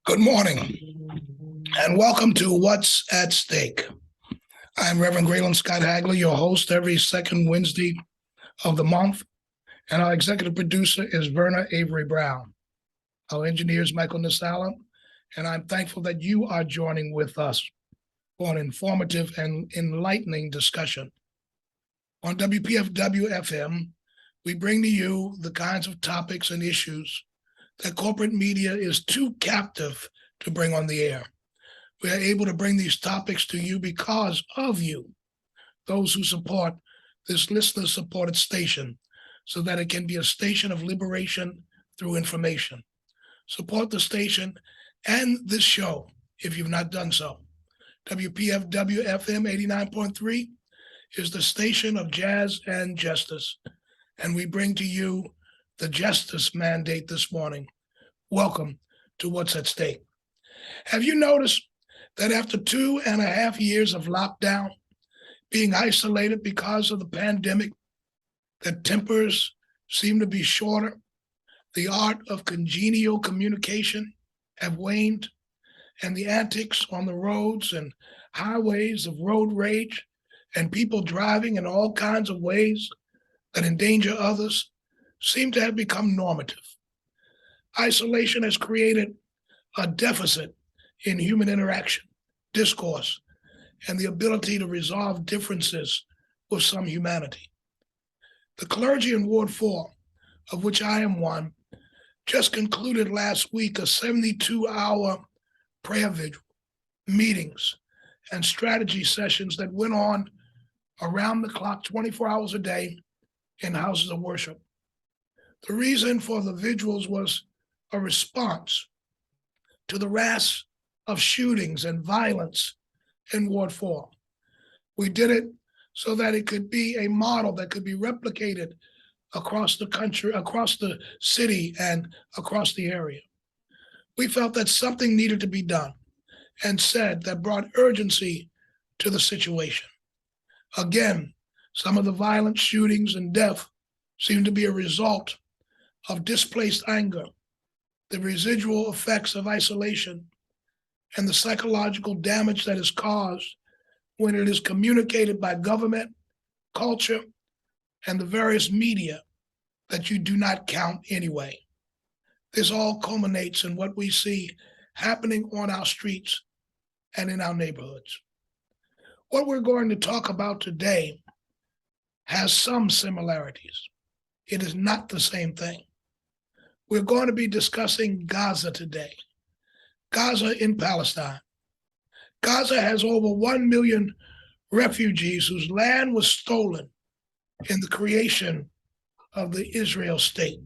Good morning, and welcome to What's at Stake. I'm Reverend Graylan Scott Hagler, your host every second Wednesday of the month, and our executive producer is Verna Avery Brown. Our engineer is Michael Nasala, and I'm thankful that you are joining with us for an informative and enlightening discussion. On WPFW-FM, we bring to you the kinds of topics and issues that corporate media is too captive to bring on the air. We are able to bring these topics to you because of you, those who support this listener-supported station, so that it can be a station of liberation through information. Support the station and this show if you've not done so. WPFW-FM 89.3 is the station of jazz and justice, and we bring to you the justice mandate this morning. Welcome to What's at Stake. Have you noticed that after 2.5 years of lockdown, being isolated because of the pandemic, that tempers seem to be shorter, the art of congenial communication have waned, and the antics on the roads and highways of road rage and people driving in all kinds of ways that endanger others seem to have become normative. Isolation has created a deficit in human interaction, discourse, and the ability to resolve differences with some humanity. The clergy in Ward 4, of which I am one, just concluded last week a 72-hour prayer vigil, meetings, and strategy sessions that went on around the clock, 24 hours a day, in houses of worship. The reason for the vigils was a response to the rash of shootings and violence in Ward 4. We did it so that it could be a model that could be replicated across the country, across the city, and across the area. We felt that something needed to be done and said that brought urgency to the situation. Again, some of the violent shootings and death seem to be a result of displaced anger, the residual effects of isolation, and the psychological damage that is caused when it is communicated by government, culture, and the various media that you do not count anyway. This all culminates in what we see happening on our streets and in our neighborhoods. What we're going to talk about today has some similarities. It is not the same thing. We're going to be discussing Gaza today. Gaza in Palestine. Gaza has over 1 million refugees whose land was stolen in the creation of the Israel state.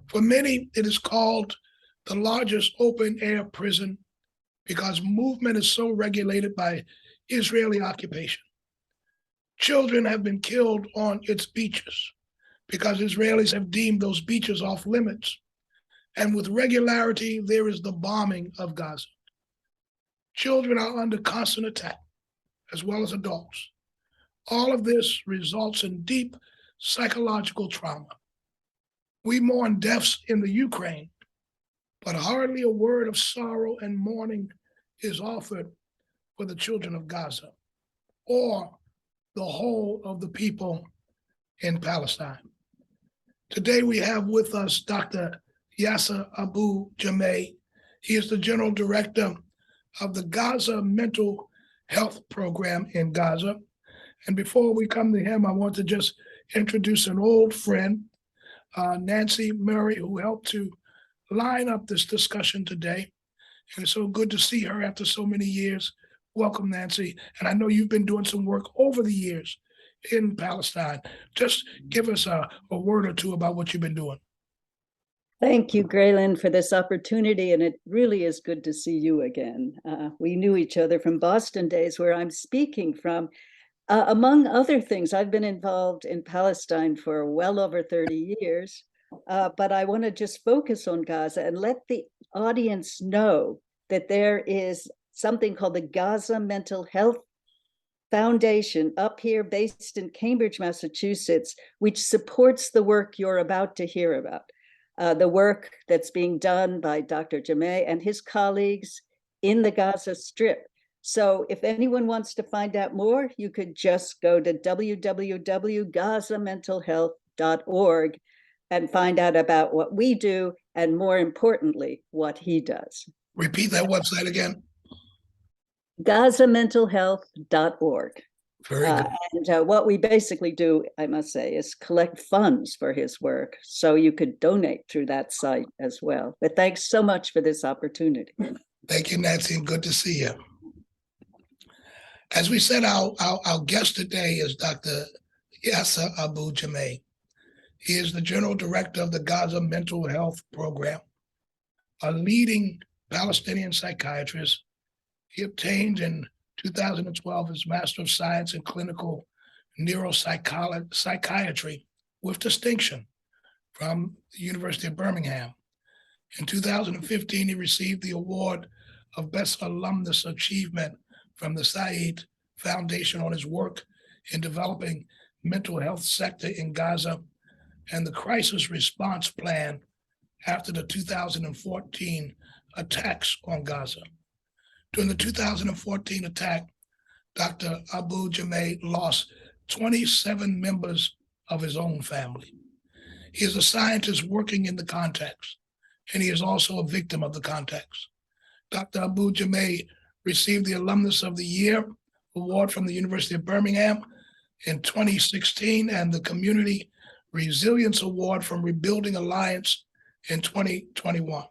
For many, it is called the largest open-air prison because movement is so regulated by Israeli occupation. Children have been killed on its beaches because Israelis have deemed those beaches off limits. And with regularity, there is the bombing of Gaza. Children are under constant attack, as well as adults. All of this results in deep psychological trauma. We mourn deaths in the Ukraine, but hardly a word of sorrow and mourning is offered for the children of Gaza or the whole of the people in Palestine. Today we have with us Dr. Yasser Abu-Jamei. He is the General Director of the Gaza Mental Health Program in Gaza. And before we come to him, I want to just introduce an old friend, Nancy Murray, who helped to line up this discussion today. And it's so good to see her after so many years. Welcome, Nancy. And I know you've been doing some work over the years in Palestine. Just give us a word or two about what you've been doing. Thank you, Graylan, for this opportunity, and it really is good to see you again. We knew each other from Boston days, where I'm speaking from. Among other things, I've been involved in Palestine for well over 30 years, but I want to just focus on Gaza and let the audience know that there is something called the Gaza Mental Health foundation up here based in Cambridge, Massachusetts, which supports the work you're about to hear about. The work that's being done by Dr. Jamei and his colleagues in the Gaza Strip. So if anyone wants to find out more, you could just go to www.gazamentalhealth.org and find out about what we do, and more importantly, what he does. Repeat that website again. GazaMentalHealth.org. Very good. And what we basically do, I must say, is collect funds for his work. So you could donate through that site as well. But thanks so much for this opportunity. Thank you, Nancy, and good to see you. As we said, our guest today is Dr. Yasser Abu-Jamei. He is the General Director of the Gaza Mental Health Program, a leading Palestinian psychiatrist. He obtained in 2012 his Master of Science in Clinical Neuropsychiatry with distinction from the University of Birmingham. In 2015, he received the award of Best Alumnus Achievement from the Said Foundation on his work in developing mental health sector in Gaza and the crisis response plan after the 2014 attacks on Gaza. During the 2014 attack, Dr. Abu-Jamei lost 27 members of his own family. He is a scientist working in the context, and he is also a victim of the context. Dr. Abu-Jamei received the Alumnus of the Year Award from the University of Birmingham in 2016 and the Community Resilience Award from Rebuilding Alliance in 2021.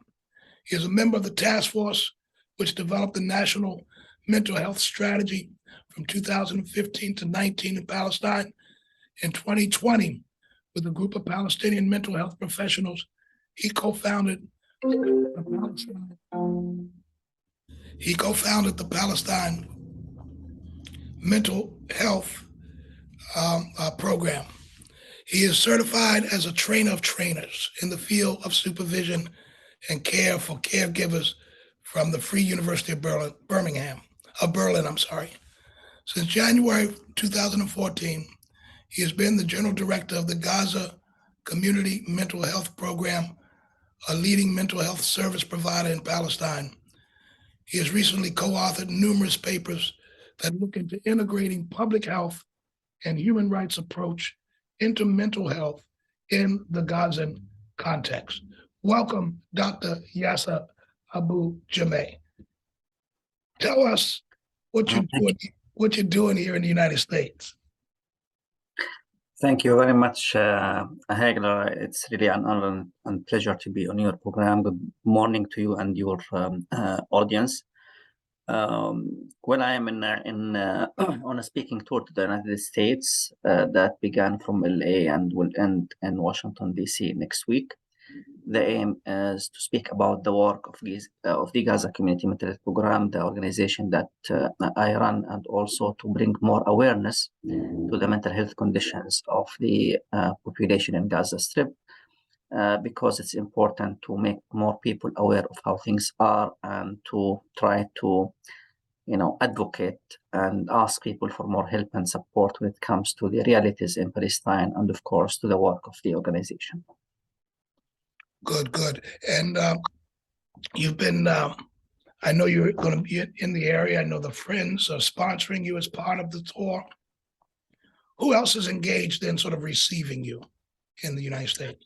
He is a member of the task force which developed the National Mental Health Strategy from 2015 to 19 in Palestine. In 2020, with a group of Palestinian mental health professionals, he co-founded the Palestine Mental Health Program. He is certified as a trainer of trainers in the field of supervision and care for caregivers from the Free University of Berlin. Since January 2014, he has been the General Director of the Gaza Community Mental Health Program, a leading mental health service provider in Palestine. He has recently co-authored numerous papers that look into integrating public health and human rights approach into mental health in the Gazan context. Welcome, Dr. Yasser Abu-Jamei. Tell us what you're doing here in the United States. Thank you very much, Hagler. It's really an honor and pleasure to be on your program. Good morning to you and your audience. Well, I am on a speaking tour to the United States that began from LA and will end in Washington, D.C. next week. The aim is to speak about the work of the Gaza Community Mental Health Program, the organization that I run, and also to bring more awareness to the mental health conditions of the population in Gaza Strip, because it's important to make more people aware of how things are and to try to, advocate and ask people for more help and support when it comes to the realities in Palestine and, of course, to the work of the organization. Good. And you've been, I know you're going to be in the area. I know the Friends are sponsoring you as part of the tour. Who else is engaged in sort of receiving you in the United States?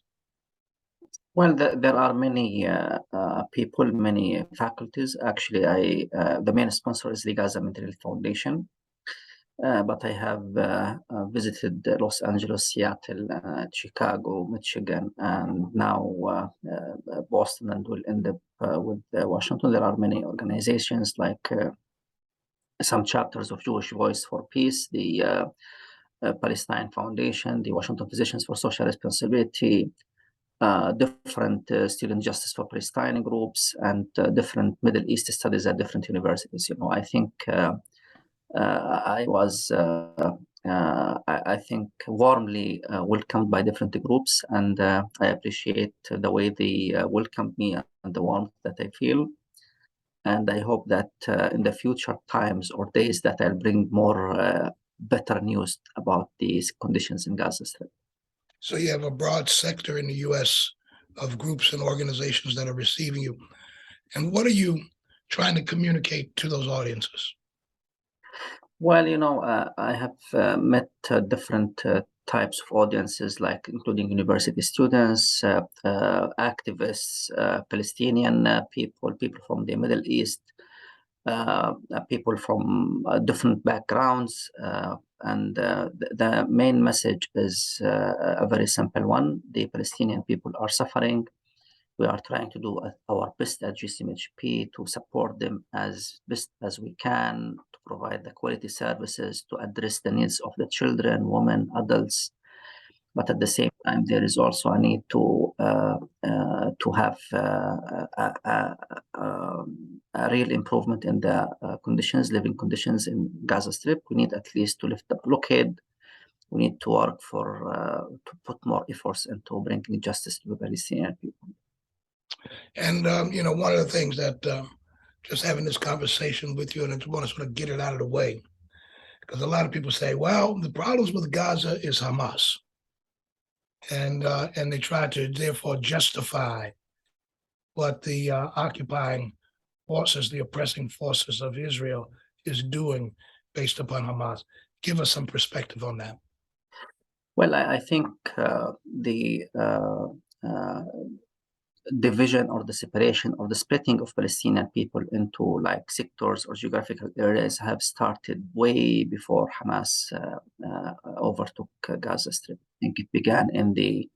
Well, there are many people, many faculties. Actually, the main sponsor is the Gaza Mental Health Foundation. But I have visited Los Angeles, Seattle, Chicago, Michigan, and now Boston, and will end up with Washington. There are many organizations like some chapters of Jewish Voice for Peace, the Palestine Foundation, the Washington Physicians for Social Responsibility, different student justice for Palestine groups, and different Middle East studies at different universities. I think I was, I think, warmly welcomed by different groups, and I appreciate the way they welcomed me and the warmth that I feel. And I hope that in the future times or days that I'll bring more better news about these conditions in Gaza Strip. So you have a broad sector in the U.S. of groups and organizations that are receiving you. And what are you trying to communicate to those audiences? Well, I have met different types of audiences, like including university students, activists, Palestinian people from the Middle East, people from different backgrounds. And the main message is a very simple one. The Palestinian people are suffering. We are trying to do our best at GCMHP to support them as best as we can, to provide the quality services, to address the needs of the children, women, adults. But at the same time, there is also a need to have a real improvement in the living conditions in Gaza Strip. We need at least to lift the blockade. We need to work to put more efforts into bringing justice to the Palestinian people. And, one of the things that just having this conversation with you, and I just want to sort of get it out of the way, because a lot of people say, well, the problems with Gaza is Hamas. And they try to therefore justify what the occupying forces, the oppressing forces of Israel is doing based upon Hamas. Give us some perspective on that. Well, I think the division or the separation or the splitting of Palestinian people into like sectors or geographical areas have started way before Hamas overtook Gaza Strip. I think it began in the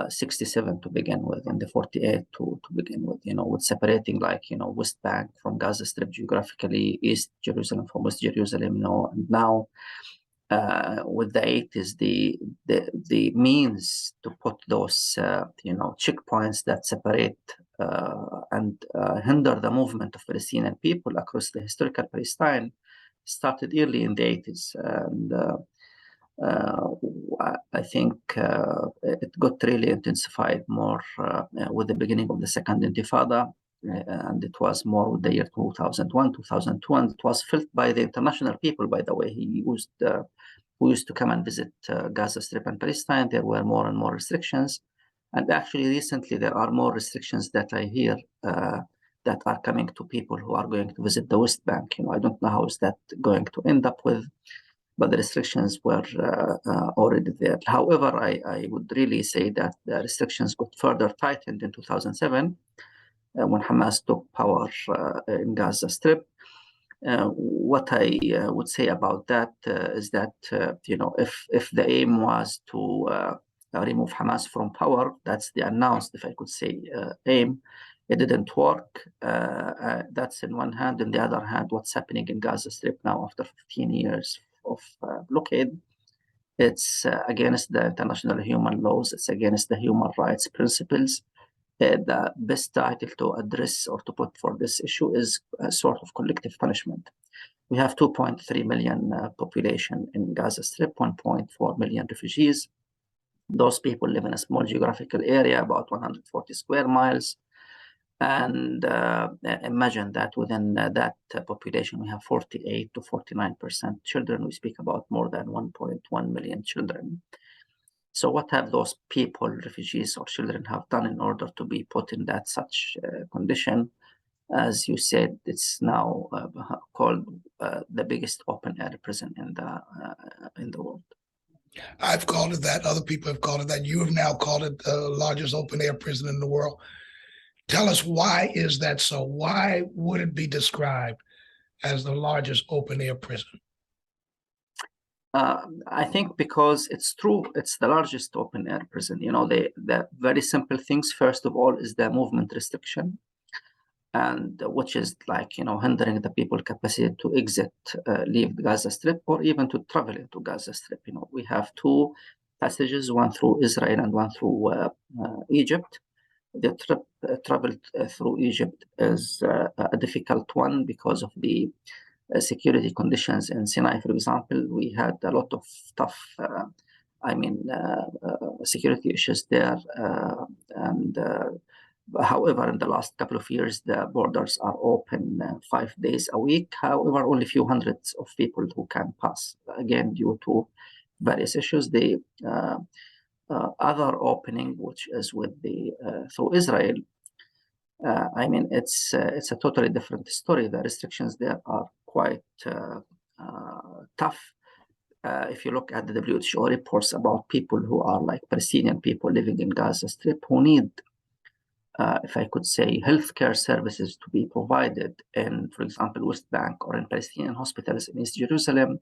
67 to begin with, in the 48 to begin with, with separating West Bank from Gaza Strip geographically, East Jerusalem from West Jerusalem, and now with the 80s, the means to put those checkpoints that separate and hinder the movement of Palestinian people across the historical Palestine started early in the 80s, and I think it got really intensified more with the beginning of the Second Intifada, and it was more with the year 2001, 2002, and it was felt by the international people, by the way. Who used to come and visit Gaza Strip and Palestine. There were more and more restrictions. And actually, recently, there are more restrictions that I hear that are coming to people who are going to visit the West Bank. I don't know how is that going to end up with, but the restrictions were already there. However, I would really say that the restrictions got further tightened in 2007 when Hamas took power in Gaza Strip. What I would say about that is that if the aim was to remove Hamas from power, that's the announced, if I could say, aim. It didn't work. That's in one hand. On the other hand, what's happening in Gaza Strip now after 15 years of blockade, it's against the international human laws. It's against the human rights principles. The best title to address or to put for this issue is a sort of collective punishment. We have 2.3 million population in Gaza Strip, 1.4 million refugees. Those people live in a small geographical area, about 140 square miles. And imagine that within that population, we have 48 to 49% children. We speak about more than 1.1 million children. So what have those people, refugees or children, have done in order to be put in that such condition? As you said, it's now called the biggest open-air prison in the world. I've called it that. Other people have called it that. You have now called it the largest open-air prison in the world. Tell us, why is that so? Why would it be described as the largest open-air prison? I think because it's true, it's the largest open-air prison. The very simple things, first of all, is the movement restriction, and which is hindering the people capacity to exit, leave the Gaza Strip, or even to travel into Gaza Strip. We have two passages, one through Israel and one through Egypt. The travel through Egypt is a difficult one because of the security conditions in Sinai. For example, we had a lot of tough, security issues there, and However, in the last couple of years, the borders are open 5 days a week. However, only a few hundreds of people who can pass, again, due to various issues. The other opening, which is with the through Israel, I mean, it's a totally different story. The restrictions there are quite tough. If you look at the WHO reports about people who are like Palestinian people living in Gaza Strip who need, if I could say, healthcare services to be provided in, for example, West Bank or in Palestinian hospitals in East Jerusalem,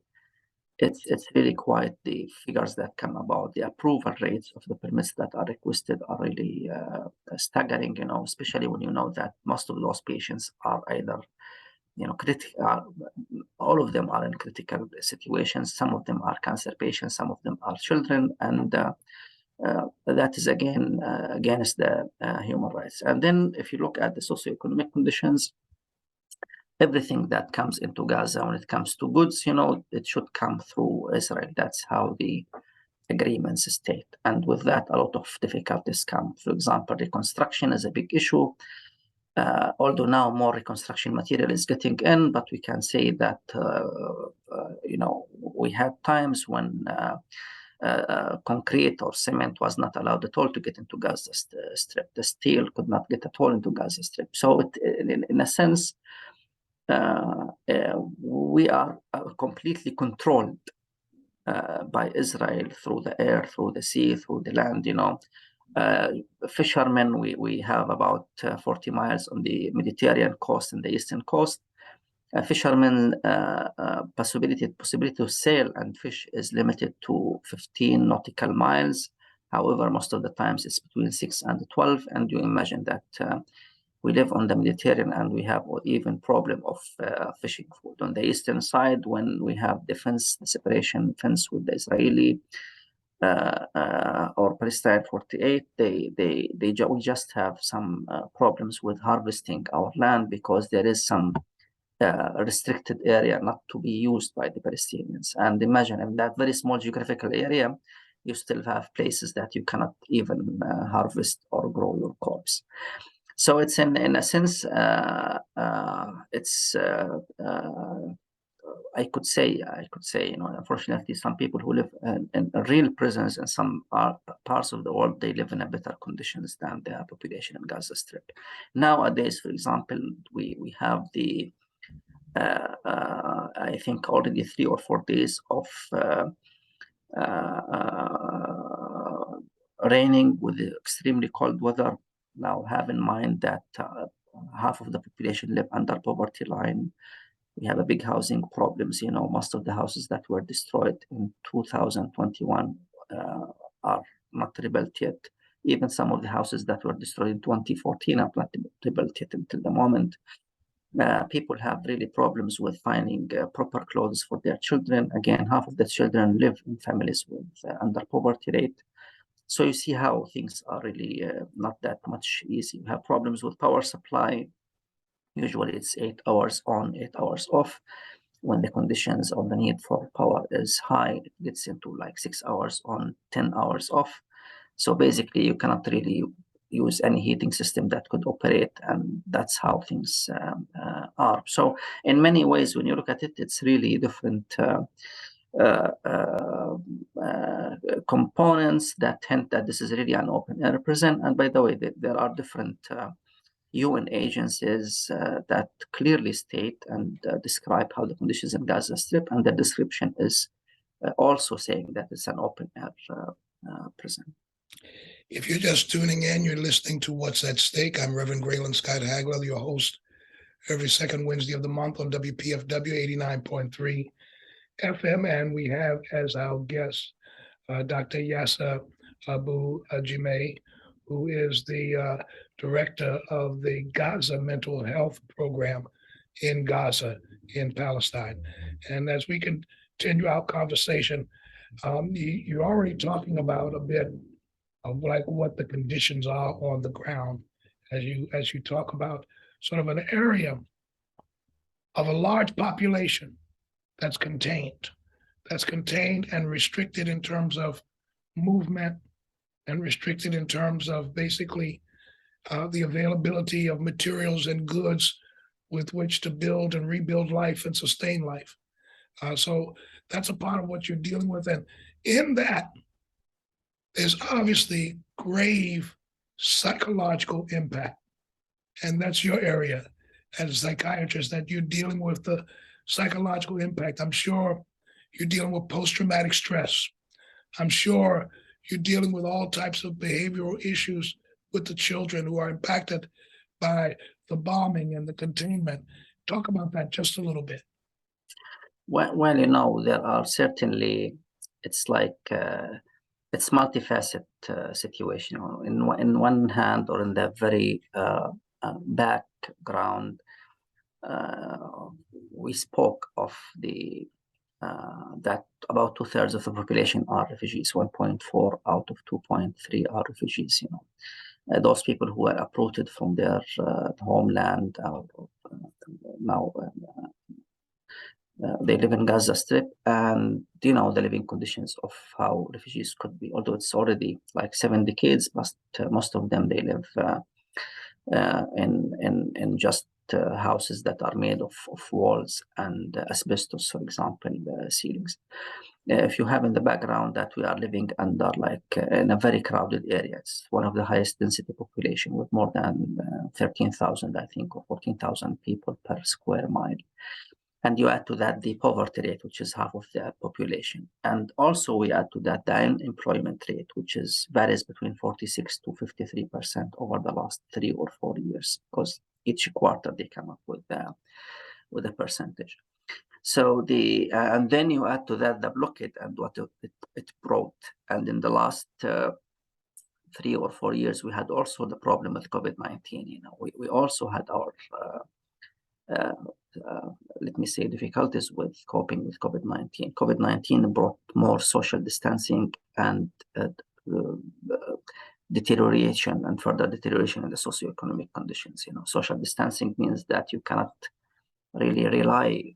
it's really quite the figures that come about. The approval rates of the permits that are requested are really staggering, you know, especially when you know that most of those patients are either, you know, all of them are in critical situations. Some of them are cancer patients, some of them are children, and that is again against the human rights. And then if you look at the socioeconomic conditions, everything that comes into Gaza when it comes to goods, you know, it should come through Israel. That's how the agreements state. And with that, a lot of difficulties come. For example, reconstruction is a big issue. Although now more reconstruction material is getting in, but we can say that, you know, we had times when concrete or cement was not allowed at all to get into Gaza Strip. The steel could not get at all into Gaza Strip. So in a sense, we are completely controlled by Israel through the air, through the sea, through the land, you know. Fishermen, we have about 40 miles on the Mediterranean coast and the eastern coast. Fishermen possibility to sail and fish is limited to 15 nautical miles. However, most of the times it's between 6 and 12, and you imagine that we live on the Mediterranean and we have even problem of fishing food. On the eastern side, when we have the separation fence with the Israeli or Palestine 48, we just have some problems with harvesting our land because there is some restricted area not to be used by the Palestinians. And imagine in that very small geographical area, you still have places that you cannot even harvest or grow your crops. So it's in a sense, it's I could say, you know, unfortunately, some people who live in real prisons in some parts of the world, they live in a better conditions than the population in Gaza Strip. Nowadays, for example, we have the I think already 3 or 4 days of raining with the extremely cold weather. Now, have in mind that half of the population live under poverty line. We have a big housing problems. You know, most of the houses that were destroyed in 2021 are not rebuilt yet. Even some of the houses that were destroyed in 2014 are not rebuilt yet until the moment. People have really problems with finding proper clothes for their children. Again, half of the children live in families with under poverty rate. So you see how things are really not that much easy. You have problems with power supply. Usually it's 8 hours on, 8 hours off. When the conditions of the need for power is high, it gets into like 6 hours on, 10 hours off. So basically you cannot really use any heating system that could operate, and that's how things are. So in many ways, when you look at it, it's really different components that hint that this is really an open air prison. And by the way, there are different UN agencies that clearly state and describe how the conditions in Gaza Strip, and the description is also saying that it's an open air prison. If you're just tuning in, you're listening to What's at Stake. I'm Reverend Graylan Scott Hagler, your host every second Wednesday of the month on WPFW 89.3 FM. And we have as our guest Dr. Yasser Abu-Jamei, who is the director of the Gaza Mental Health Program in Gaza, in Palestine. And as we continue our conversation, you're already talking about a bit of like what the conditions are on the ground as you talk about sort of an area of a large population that's contained and restricted in terms of movement and restricted in terms of basically the availability of materials and goods with which to build and rebuild life and sustain life. So that's a part of what you're dealing with. And in that, there's obviously grave psychological impact. And that's your area as a psychiatrist, that you're dealing with the psychological impact. I'm sure you're dealing with post-traumatic stress. I'm sure you're dealing with all types of behavioral issues with the children who are impacted by the bombing and the containment. Talk about that just a little bit. Well, there are certainly, it's like, it's multifaceted situation. In one hand, or in the very background, we spoke of that about 2/3 of the population are refugees. 1.4 out of 2.3 are refugees. Those people who are uprooted from their homeland now. They live in Gaza Strip, and the living conditions of how refugees could be, although it's already like 7 decades, but most of them, they live in just houses that are made of walls and asbestos, for example, ceilings. If you have in the background that we are living under in a very crowded area, it's one of the highest density population with more than 13,000, I think, or 14,000 people per square mile. And you add to that the poverty rate, which is half of the population. And also we add to that the unemployment rate, which varies between 46 to 53% over the last 3 or 4 years, because each quarter they come up with a percentage. So and then you add to that the blockade and what it brought. And in the last 3 or 4 years, we had also the problem with COVID-19. We also had our let me say, difficulties with coping with COVID-19. COVID-19 brought more social distancing and deterioration and further deterioration in the socioeconomic conditions. Social distancing means that you cannot really rely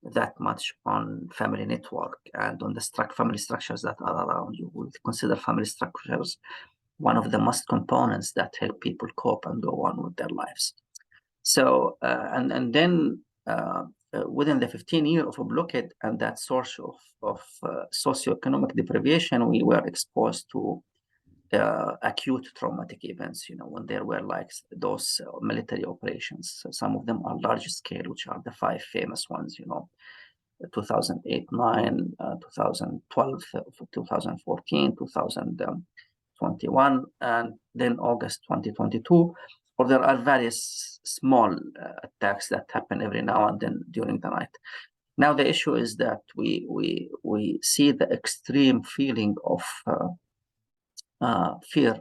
that much on family network and on the family structures that are around you. We consider family structures one of the most components that help people cope and go on with their lives. So, and then within the 15 years of a blockade and that source of socioeconomic deprivation, we were exposed to acute traumatic events, when there were those military operations. So some of them are large scale, which are the 5 famous ones, 2008-9, 2012, 2014, 2021, and then August 2022. Or there are various small attacks that happen every now and then during the night. Now the issue is that we see the extreme feeling of fear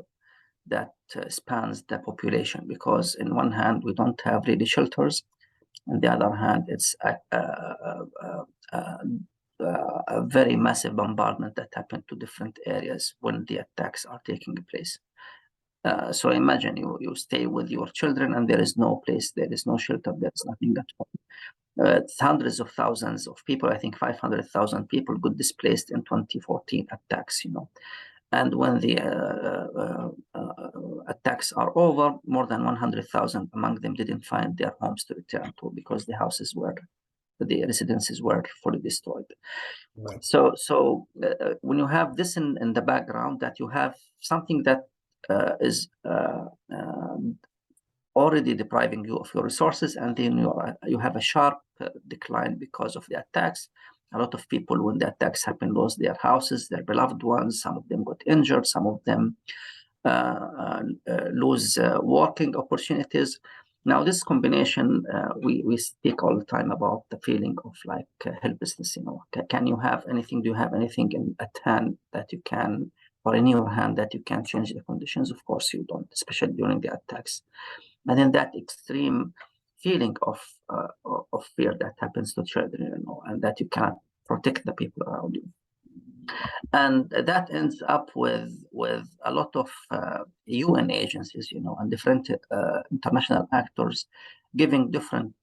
that spans the population, because in one hand we don't have really shelters, on the other hand it's a very massive bombardment that happened to different areas when the attacks are taking place. So imagine you stay with your children and there is no place, there is no shelter, there is nothing at home. Hundreds of thousands of people, I think 500,000 people got displaced in 2014 attacks, And when the attacks are over, more than 100,000 among them didn't find their homes to return to because the residences were fully destroyed. Right. So when you have this in the background, that you have something that is already depriving you of your resources, and then you have a sharp decline because of the attacks. A lot of people, when the attacks happen, lost their houses, their beloved ones. Some of them got injured. Some of them lose working opportunities. Now, this combination, we speak all the time about the feeling of helplessness. Can you have anything? Do you have anything at hand that you can, or in your hand that you can change the conditions? Of course you don't, especially during the attacks. And then that extreme feeling of fear that happens to children, and that you cannot protect the people around you. And that ends up with a lot of UN agencies, and different international actors giving different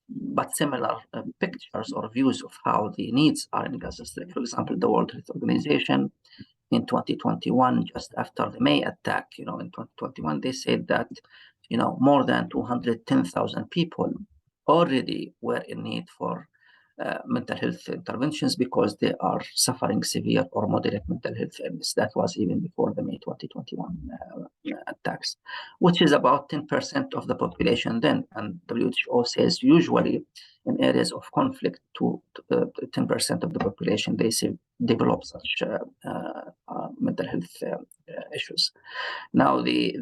but similar pictures or views of how the needs are in Gaza Strip. For example, the World Health Organization in 2021, just after the May attack, in 2021, they said that, more than 210,000 people already were in need for mental health interventions because they are suffering severe or moderate mental health illness. That was even before the May 2021 attacks, which is about 10% of the population then. And WHO says usually in areas of conflict, 10% of the population, they say, develop such mental health issues. Now, the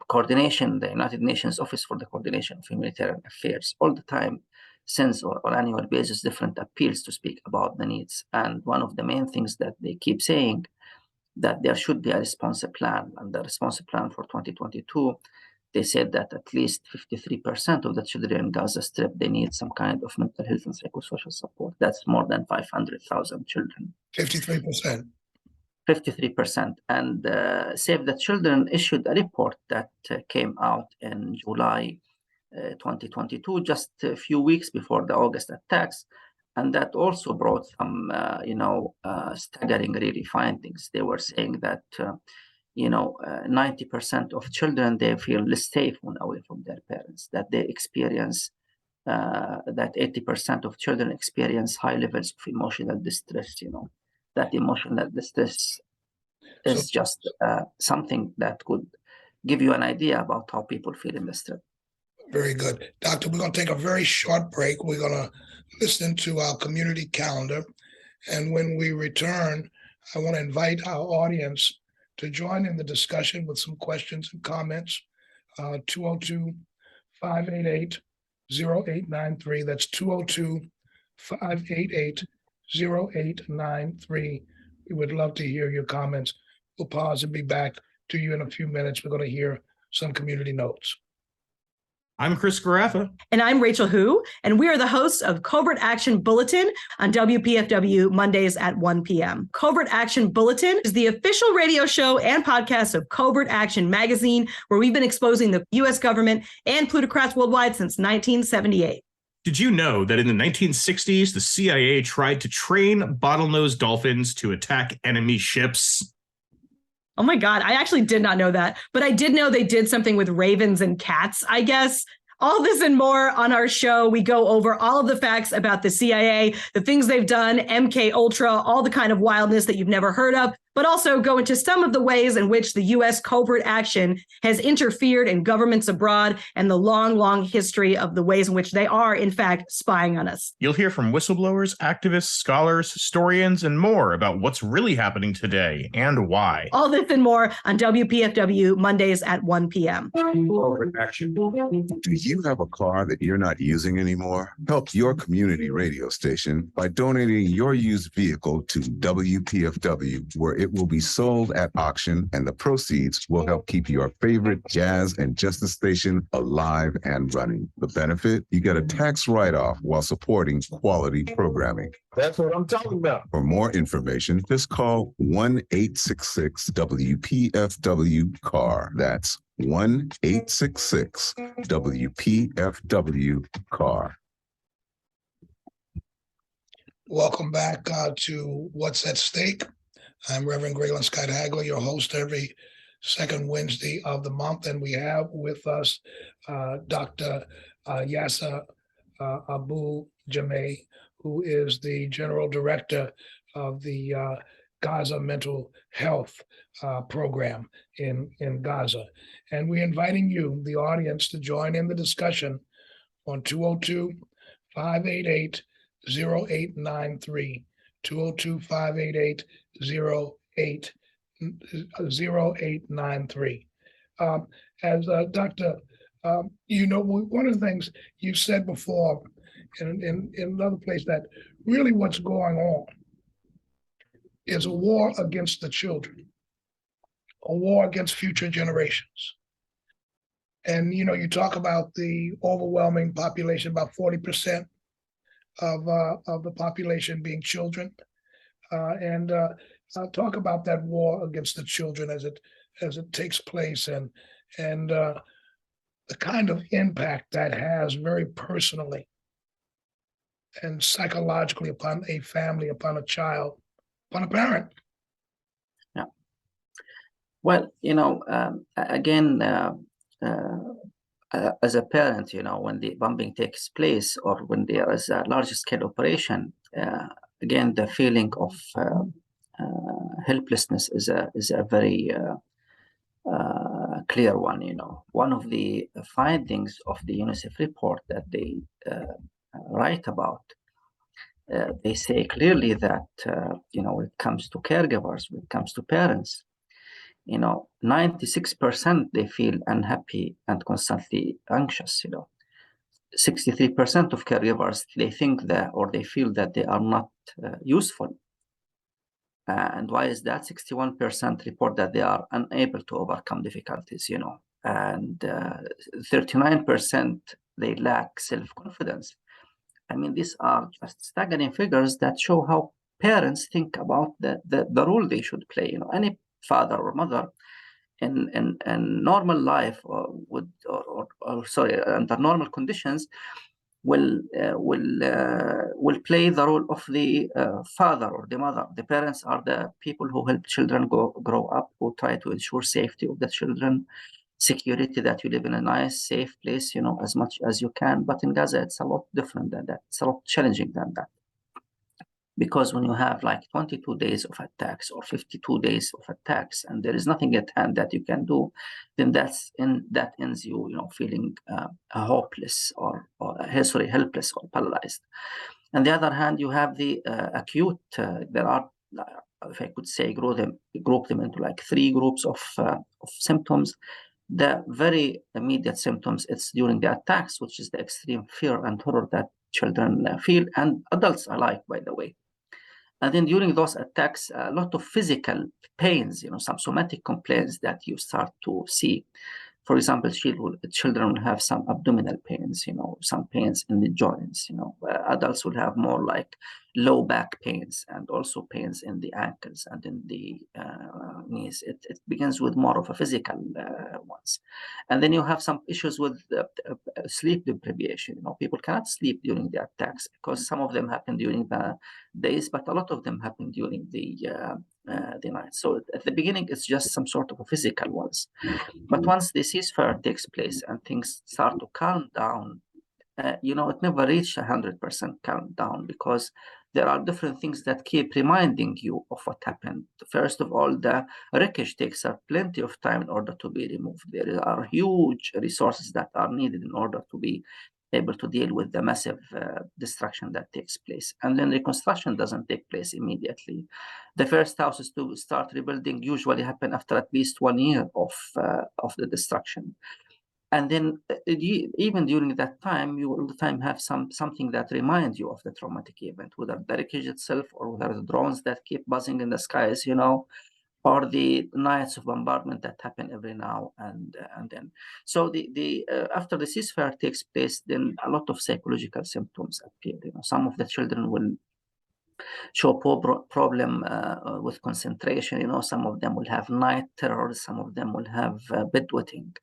coordination, the United Nations Office for the Coordination of Humanitarian Affairs, all the time sends on annual basis different appeals to speak about the needs. And one of the main things that they keep saying that there should be a responsive plan. And the responsive plan for 2022, they said that at least 53% of the children in Gaza Strip, they need some kind of mental health and psychosocial support. That's more than 500,000 children. 53%. 53%. And Save the Children issued a report that came out in July 2022, just a few weeks before the August attacks. And that also brought some, staggering really findings. They were saying that, 90% of children, they feel less safe when away from their parents, that they experience, that 80% of children experience high levels of emotional distress, that emotional distress is just something that could give you an idea about how people feel in the strip. Very good. Doctor, we're going to take a very short break. We're going to listen to our community calendar. And when we return, I want to invite our audience to join in the discussion with some questions and comments. 202-588-0893. That's 202-588-0893. We would love to hear your comments. We'll pause and be back to you in a few minutes. We're going to hear some community notes. I'm Chris Garaffa. And I'm Rachel Hu, and we are the hosts of Covert Action Bulletin on WPFW Mondays at 1 p.m. Covert Action Bulletin is the official radio show and podcast of Covert Action Magazine, where we've been exposing the U.S. government and plutocrats worldwide since 1978. Did you know that in the 1960s, the CIA tried to train bottlenose dolphins to attack enemy ships? Oh my God, I actually did not know that, but I did know they did something with ravens and cats, I guess. All this and more on our show. We go over all of the facts about the CIA, the things they've done, MK Ultra, all the kind of wildness that you've never heard of, but also go into some of the ways in which the U.S. covert action has interfered in governments abroad and the long, long history of the ways in which they are, in fact, spying on us. You'll hear from whistleblowers, activists, scholars, historians, and more about what's really happening today and why. All this and more on WPFW Mondays at 1 p.m. Covert Action. Do you have a car that you're not using anymore? Help your community radio station by donating your used vehicle to WPFW, where it will be sold at auction, and the proceeds will help keep your favorite jazz and justice station alive and running. The benefit? You get a tax write-off while supporting quality programming. That's what I'm talking about. For more information, just call 1-866-WPFW-CAR. That's 1-866-WPFW-CAR. Welcome back to What's at Stake. I'm Reverend Graylan Hagler, your host every second Wednesday of the month, and we have with us Dr. Yasser Abu-Jamei, who is the General Director of the Gaza Mental Health Program in Gaza. And we're inviting you, the audience, to join in the discussion on 202-588-0893, 202-588-0893. As Dr. One of the things you said before in another place, that really what's going on is a war against the children, a war against future generations. And, you talk about the overwhelming population, about 40% of the population being children. And talk about that war against the children as it takes place, and the kind of impact that has very personally and psychologically upon a family, upon a child, upon a parent. Well, again, as a parent, when the bombing takes place or when there is a large-scale operation, again, the feeling of helplessness is a very clear one. One of the findings of the UNICEF report that they write about, they say clearly that when it comes to caregivers, when it comes to parents, 96% they feel unhappy and constantly anxious. 63% of caregivers, they think that, or they feel that they are not useful. And why is that? 61% report that they are unable to overcome difficulties, and 39% they lack self-confidence. I mean, these are just staggering figures that show how parents think about the role they should play. Any father or mother in normal life under normal conditions will play the role of the father or the mother. The parents are the people who help children grow up, who try to ensure safety of the children, security, that you live in a nice, safe place, as much as you can. But in Gaza, it's a lot different than that. It's a lot challenging than that. Because when you have like 22 days of attacks or 52 days of attacks, and there is nothing at hand that you can do, then that ends you, feeling hopeless or helpless or paralyzed. On the other hand, you have the acute. There are, if I could say, group them into like three groups of symptoms. The very immediate symptoms, it's during the attacks, which is the extreme fear and horror that children feel, and adults alike, by the way. And then during those attacks, a lot of physical pains, some somatic complaints that you start to see. For example, children will have some abdominal pains, some pains in the joints, adults will have more like low back pains and also pains in the ankles and in the knees. It begins with more of a physical ones. And then you have some issues with sleep deprivation. People cannot sleep during the attacks because some of them happen during the days, but a lot of them happen during the night. So at the beginning, it's just some sort of a physical ones. But once the ceasefire takes place and things start to calm down, it never reached 100% calm down because there are different things that keep reminding you of what happened. First of all, the wreckage takes up plenty of time in order to be removed. There are huge resources that are needed in order to be able to deal with the massive destruction that takes place. And then reconstruction doesn't take place immediately. The first houses to start rebuilding usually happen after at least 1 year of the destruction. And then even during that time, you will all the time have something that reminds you of the traumatic event, whether the wreckage itself or whether the drones that keep buzzing in the skies, or the nights of bombardment that happen every now and then. So the after the ceasefire takes place, then a lot of psychological symptoms appear. Some of the children will show problem with concentration. Some of them will have night terrors. Some of them will have bedwetting.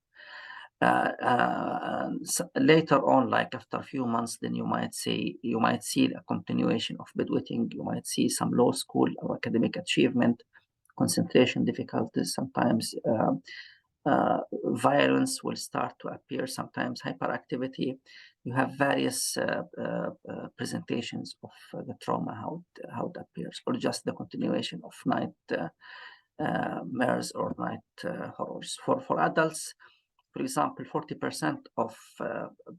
Later on, like after a few months, then you might see a continuation of bedwetting. You might see some low school or academic achievement, concentration difficulties. Sometimes violence will start to appear. Sometimes hyperactivity. You have various presentations of the trauma, how it appears, or just the continuation of nightmares or night horrors. For adults, for example, 40% of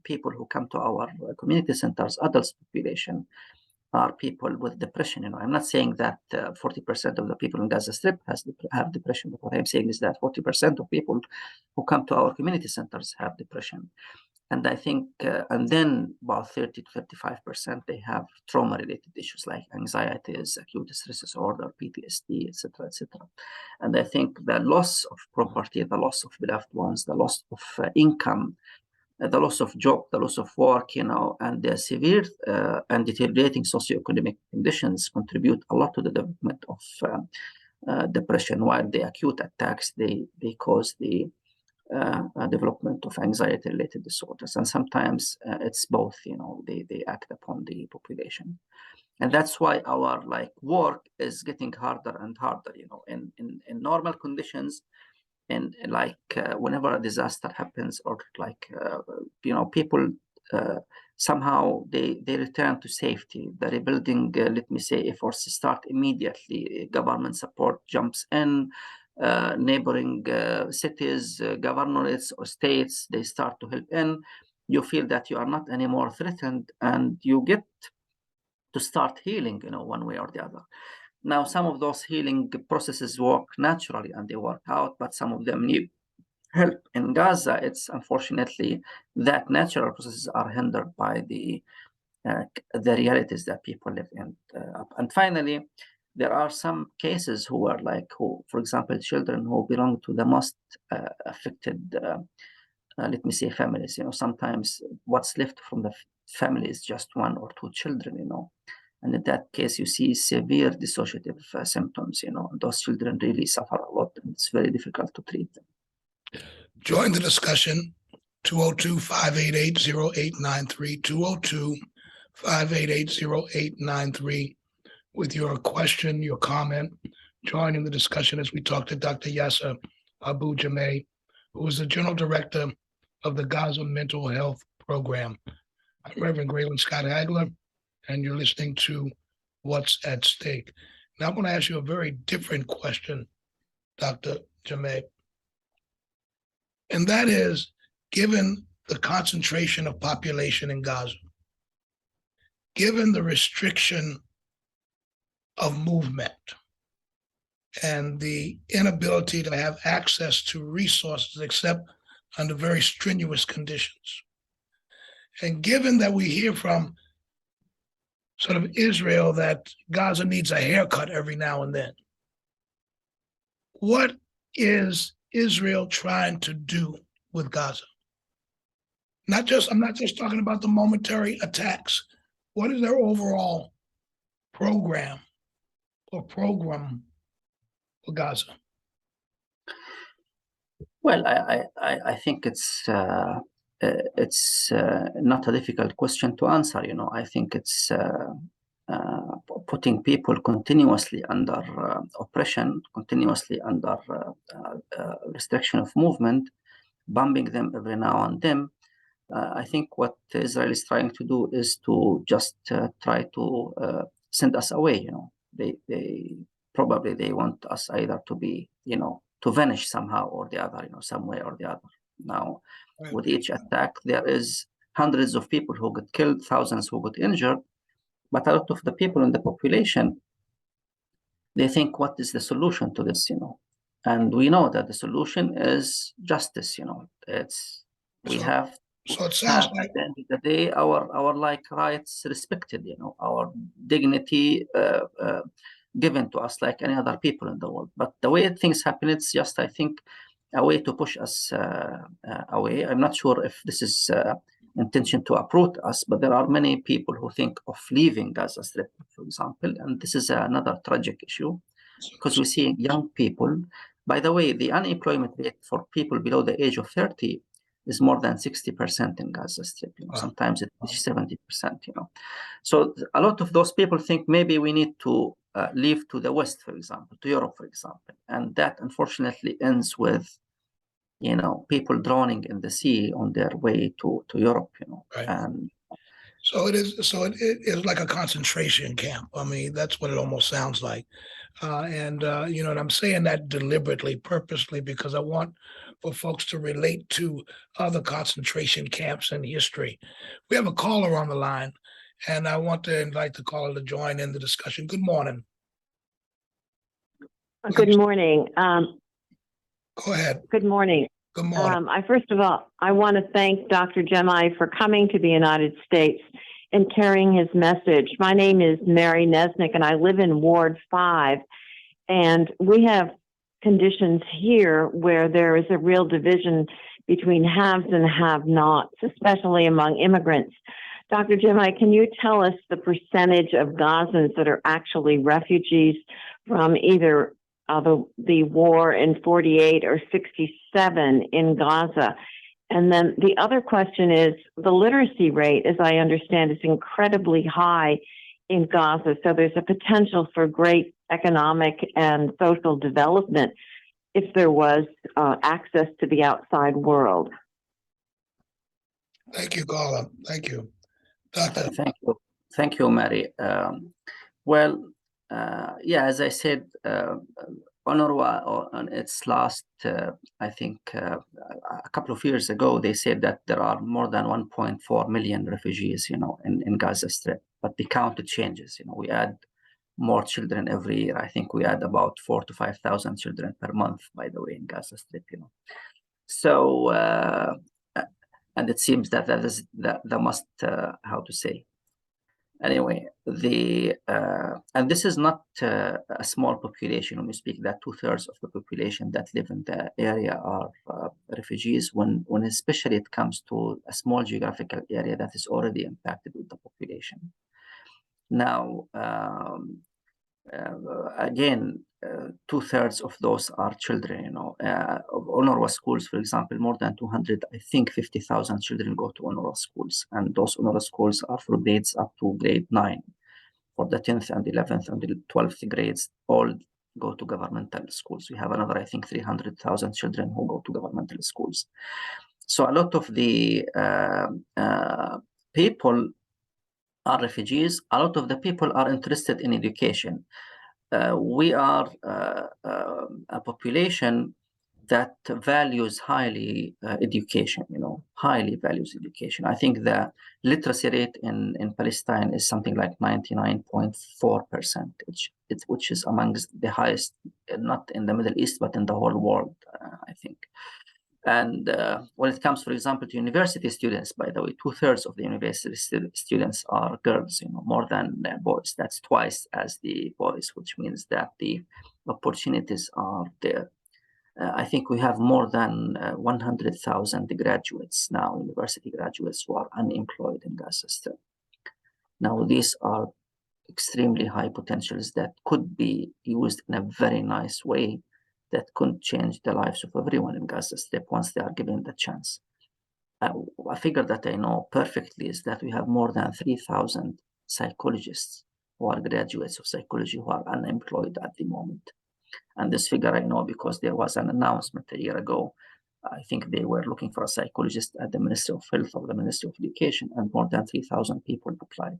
people who come to our community centers, adults population, are people with depression. I'm not saying that 40% of the people in Gaza Strip have depression, but what I'm saying is that 40% of people who come to our community centers have depression. And I think, and then about 30 to 35%, they have trauma-related issues like anxieties, acute stress disorder, PTSD, etc., etc. And I think the loss of property, the loss of beloved ones, the loss of income, the loss of job, the loss of work, and the severe and deteriorating socioeconomic conditions contribute a lot to the development of depression, while the acute attacks, they cause the development of anxiety-related disorders, and sometimes it's both. They act upon the population, and that's why our work is getting harder and harder. In normal conditions, and whenever a disaster happens, or people somehow they return to safety. The rebuilding, let me say, efforts start immediately. Government support jumps in. Neighboring cities, governorates or states, they start to help in. You feel that you are not anymore threatened, and you get to start healing, one way or the other. Now, some of those healing processes work naturally and they work out, but some of them need help. In Gaza, it's unfortunately that natural processes are hindered by the realities that people live in. And finally, there are some cases who, for example, children who belong to the most affected, let me say, families. Sometimes what's left from the family is just one or two children, And in that case, you see severe dissociative symptoms, Those children really suffer a lot, and it's very difficult to treat them. Join the discussion, 202-588-0893, 202-588-0893, with your question, your comment. Join in the discussion as we talk to Dr. Yasser Abu-Jamei, who is the General Director of the Gaza Mental Health Program. I'm Reverend Graylan Scott Hagler, and you're listening to What's at Stake. Now I'm going to ask you a very different question, Dr. Jamei. And that is, given the concentration of population in Gaza, given the restriction of movement and the inability to have access to resources except under very strenuous conditions, and given that we hear from sort of Israel that Gaza needs a haircut every now and then, what is Israel trying to do with Gaza? I'm not just talking about the momentary attacks. What is their overall program for Gaza? Well, I think it's not a difficult question to answer. I think it's putting people continuously under oppression, continuously under restriction of movement, bombing them every now and then. I think what Israel is trying to do is to just try to send us away. They probably want us either to be, to vanish somehow or the other, some way or the other. Now, Right. With each attack, there is hundreds of people who got killed, thousands who got injured. But a lot of the people in the population, they think, what is the solution to this, And we know that the solution is justice, So it sounds at like the end of the day, our rights respected, our dignity given to us like any other people in the world. But the way things happen, it's just, I think, a way to push us away. I'm not sure if this is intention to uproot us, but there are many people who think of leaving Gaza Strip, for example, and this is another tragic issue because we see young people. By the way, the unemployment rate for people below the age of 30 is more than 60% in Gaza Strip. Wow. Sometimes it's 70%. So a lot of those people think maybe we need to leave to the West, for example, to Europe, for example, and that unfortunately ends with people drowning in the sea on their way to Europe. Right. And So it is like a concentration camp. I mean, that's what it almost sounds like. And I'm saying that deliberately, purposely, because I want for folks to relate to other concentration camps in history. We have a caller on the line, and I want to invite the caller to join in the discussion. Good morning. Good morning. Go ahead. Good morning. Good morning. First of all, I want to thank Dr. Jamei for coming to the United States and carrying his message. My name is Mary Nesnick, and I live in Ward 5, and we have conditions here where there is a real division between haves and have-nots, especially among immigrants. Dr. Jamei, can you tell us the percentage of Gazans that are actually refugees from either the war in 48 or 67 in Gaza? And then the other question is the literacy rate, as I understand, is incredibly high in Gaza. So there's a potential for great economic and social development if there was access to the outside world. Thank you, Carla. Thank you. Doctor. Thank you, Mary. Yeah, as I said, UNRWA on its last, I think, a couple of years ago, they said that there are more than 1.4 million refugees, in Gaza Strip. But the count changes. We add more children every year. I think we add about 4,000 to 5,000 children per month, by the way, in Gaza Strip. So, and it seems that that must, how to say. Anyway, and this is not a small population. When we speak that 2/3 of the population that live in the area are refugees, when especially it comes to a small geographical area that is already impacted with the population. Now, again, 2/3 of those are children. Of UNRWA schools, for example, more than 50,000 children go to UNRWA schools, and those UNRWA schools are for grades up to grade 9. For the 10th and 11th and the 12th grades, all go to governmental schools. We have another, I think, 300,000 children who go to governmental schools. So a lot of the people are refugees. A lot of the people are interested in education. We are a population that values highly education, highly values education. I think the literacy rate in Palestine is something like 99.4%, which is amongst the highest, not in the Middle East, but in the whole world, I think. And when it comes, for example, to university students, by the way, 2/3 of the university students are girls, more than boys. That's twice as the boys, which means that the opportunities are there. I think we have more than 100,000 graduates now, university graduates who are unemployed in Gaza Strip. Now, these are extremely high potentials that could be used in a very nice way that could change the lives of everyone in Gaza Strip once they are given the chance. A figure that I know perfectly is that we have more than 3,000 psychologists who are graduates of psychology who are unemployed at the moment. And this figure I know because there was an announcement a year ago. I think they were looking for a psychologist at the Ministry of Health or the Ministry of Education, and more than 3,000 people applied.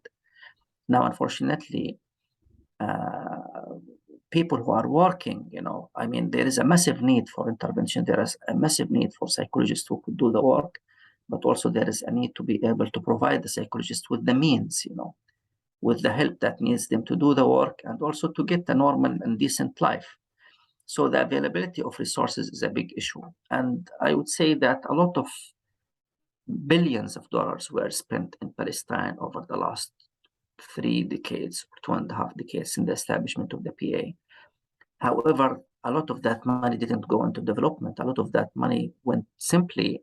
Now, unfortunately, people who are working, there is a massive need for intervention. There is a massive need for psychologists who could do the work, but also there is a need to be able to provide the psychologist with the means, with the help that needs them to do the work and also to get a normal and decent life. So the availability of resources is a big issue. And I would say that a lot of billions of dollars were spent in Palestine over the last 3 decades or 2.5 decades in the establishment of the PA. However, a lot of that money didn't go into development. A lot of that money went simply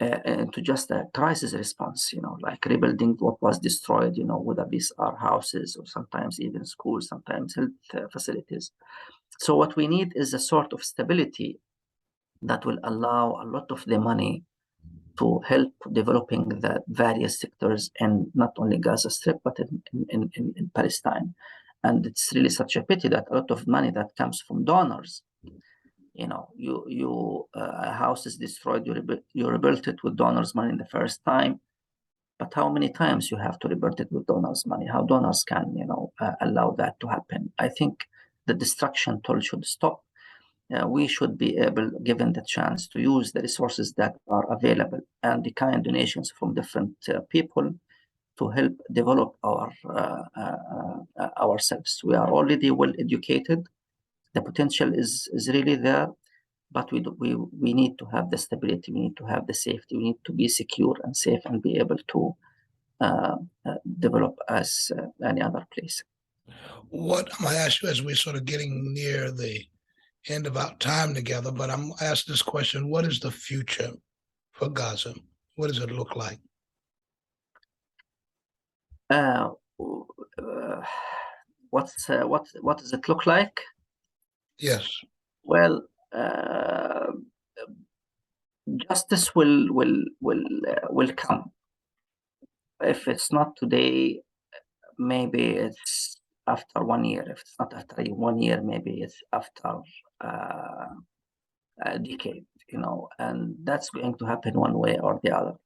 into just a crisis response, like rebuilding what was destroyed, whether these are houses or sometimes even schools, sometimes health facilities. So what we need is a sort of stability that will allow a lot of the money to help developing the various sectors in not only Gaza Strip, but in Palestine. And it's really such a pity that a lot of money that comes from donors, a house is destroyed, you rebuilt it with donors' money in the first time, but how many times you have to rebuild it with donors' money? How donors can, allow that to happen? I think the destruction toll should stop. We should be able, given the chance, to use the resources that are available and the kind donations from different people to help develop ourselves. We are already well educated. The potential is really there, but we need to have the stability. We need to have the safety. We need to be secure and safe and be able to develop as any other place. What I'm going to ask you as we're sort of getting near the end of our time together, but I'm asked this question: what is the future for Gaza? What does it look like? What does it look like? Yes. Well, justice will come. If it's not today, maybe it's after 1 year. If it's not after 1 year, maybe it's after a decade, and that's going to happen one way or the other.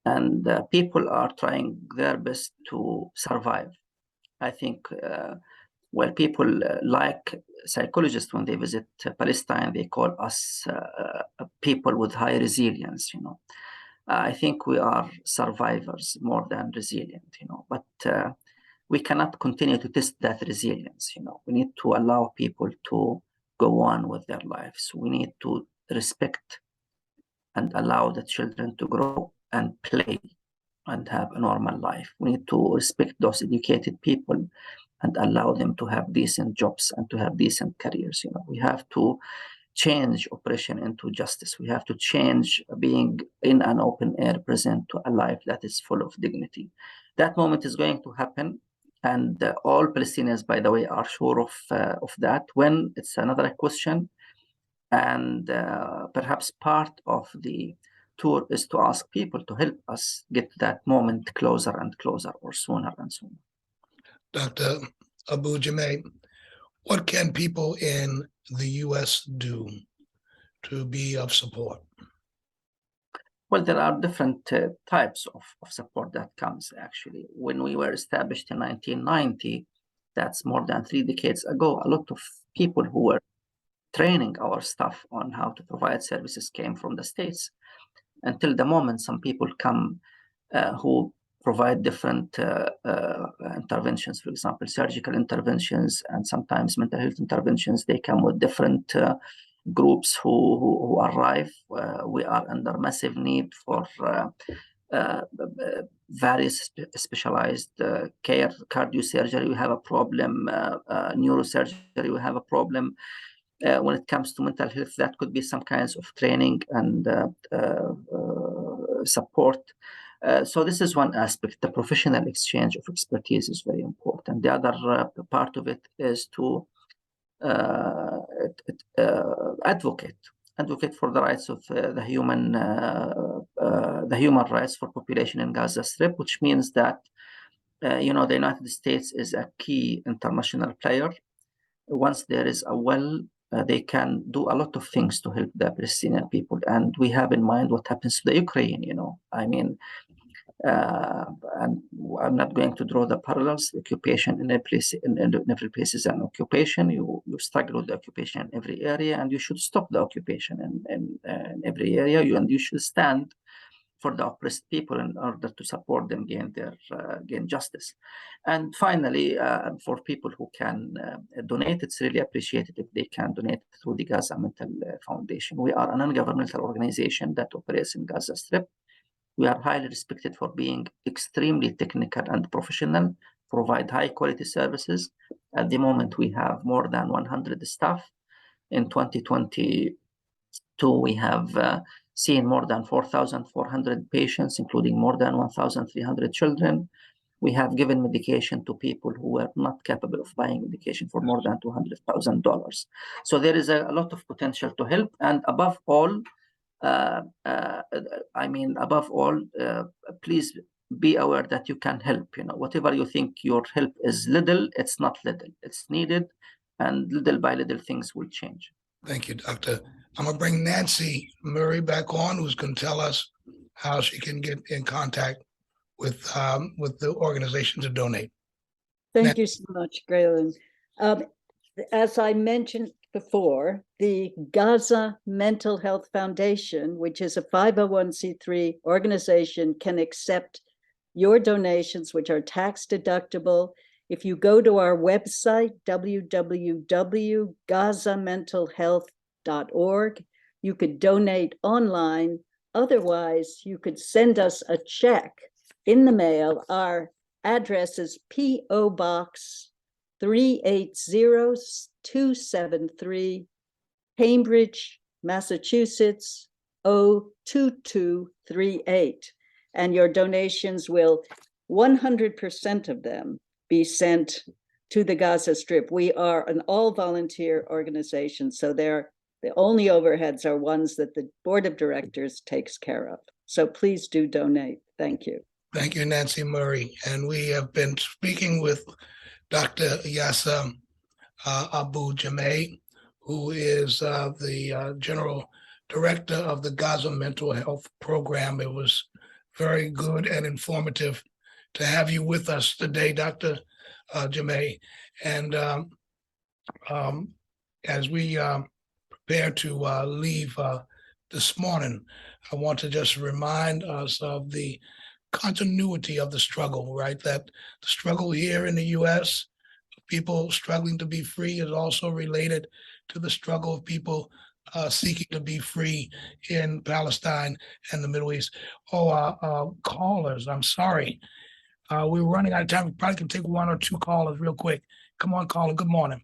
And people are trying their best to survive. I think, people like psychologists, when they visit Palestine, they call us people with high resilience, I think we are survivors more than resilient, but we cannot continue to test that resilience. We need to allow people to go on with their lives. We need to respect and allow the children to grow and play and have a normal life. We need to respect those educated people and allow them to have decent jobs and to have decent careers. We have to change oppression into justice. We have to change being in an open air present to a life that is full of dignity. That moment is going to happen. And all Palestinians, by the way, are sure of that. When, it's another question. And perhaps part of the tour is to ask people to help us get that moment closer and closer, or sooner and sooner. Dr. Abu-Jamei, what can people in the U.S. do to be of support? Well, there are different types of support that comes, actually. When we were established in 1990, that's more than 3 decades ago, a lot of people who were training our staff on how to provide services came from the States. Until the moment, some people come who provide different interventions, for example, surgical interventions and sometimes mental health interventions. They come with different groups who arrive. We are under massive need for various specialized care. Cardiosurgery, we have a problem. Neurosurgery, we have a problem. When it comes to mental health, that could be some kinds of training and support. So this is one aspect. The professional exchange of expertise is very important. The other part of it is to advocate for the rights of the human rights for population in Gaza Strip, which means that the United States is a key international player. Once there is a will, they can do a lot of things to help the Palestinian people. And we have in mind what happens to the Ukraine, and I'm not going to draw the parallels. Occupation in every place is an occupation. You struggle with the occupation in every area, and you should stop the occupation in every area. You should stand for the oppressed people in order to support them gain justice. And finally, for people who can donate, it's really appreciated if they can donate through the Gaza Mental Foundation. We are a non-governmental organization that operates in Gaza Strip. We are highly respected for being extremely technical and professional, provide high quality services. At the moment, we have more than 100 staff. In 2022, we have seen more than 4,400 patients, including more than 1,300 children. We have given medication to people who were not capable of buying medication for more than $200,000. So there is a lot of potential to help. And above all, please be aware that you can help. Whatever you think your help is little, it's not little. It's needed, and little by little things will change. Thank you, Doctor. I'm going to bring Nancy Murray back on, who's going to tell us how she can get in contact with the organization to donate. Thank you so much, Graylan. As I mentioned before, the Gaza Mental Health Foundation, which is a 501c3 organization, can accept your donations, which are tax deductible. If you go to our website, www.gazamentalhealth.org, you could donate online. Otherwise, you could send us a check in the mail. Our address is P.O. Box 380273, Cambridge, Massachusetts, 02238. And your donations will, 100% of them, be sent to the Gaza Strip. We are an all-volunteer organization, so the only overheads are ones that the board of directors takes care of. So please do donate. Thank you. Thank you, Nancy Murray. And we have been speaking with Dr. Yasser Abu-Jamei, who is the General Director of the Gaza Mental Health Program. It was very good and informative to have you with us today, Dr. Jamei. And as we prepare to leave this morning, I want to just remind us of the continuity of the struggle, right? That the struggle here in the U.S., people struggling to be free, is also related to the struggle of people seeking to be free in Palestine and the Middle East. Callers, I'm sorry. We're running out of time. We probably can take one or two callers real quick. Come on, caller. Good morning.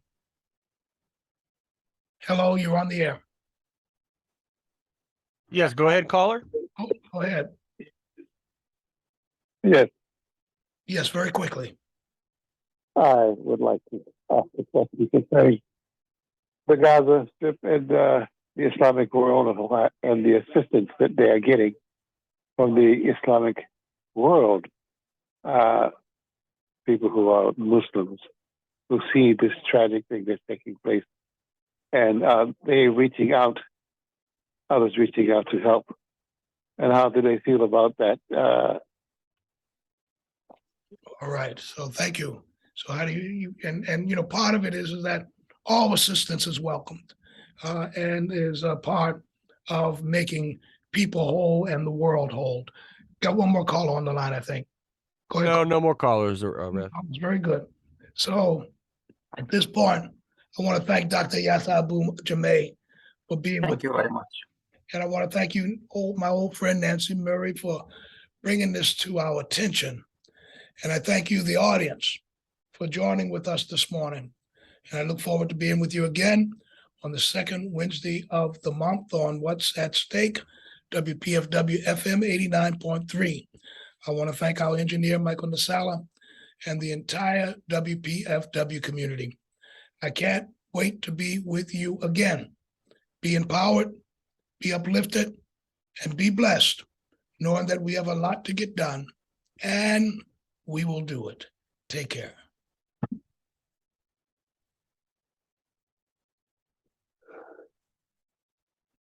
Hello, you're on the air. Yes, go ahead, caller. Oh, go ahead. Yes, Yes, very quickly. I would like to ask a question concerning the Gaza Strip and the Islamic world and the assistance that they are getting from the Islamic world. People who are Muslims who see this tragic thing that's taking place, and they reaching out, others reaching out to help. And how do they feel about that? All right. So thank you. So how do you part of it is that all assistance is welcomed and is a part of making people whole and the world whole. Got one more caller on the line, I think. Go ahead. No more callers. That's very good. So at this point, I want to thank Dr. Yasser Abu-Jamei for being with Thank you very much. And I want to thank you, my old friend Nancy Murray, for bringing this to our attention. And I thank you, the audience, for joining with us this morning. And I look forward to being with you again on the second Wednesday of the month on What's at Stake, WPFW-FM 89.3. I want to thank our engineer, Michael Nasala, and the entire WPFW community. I can't wait to be with you again. Be empowered, be uplifted, and be blessed, knowing that we have a lot to get done, and we will do it. Take care.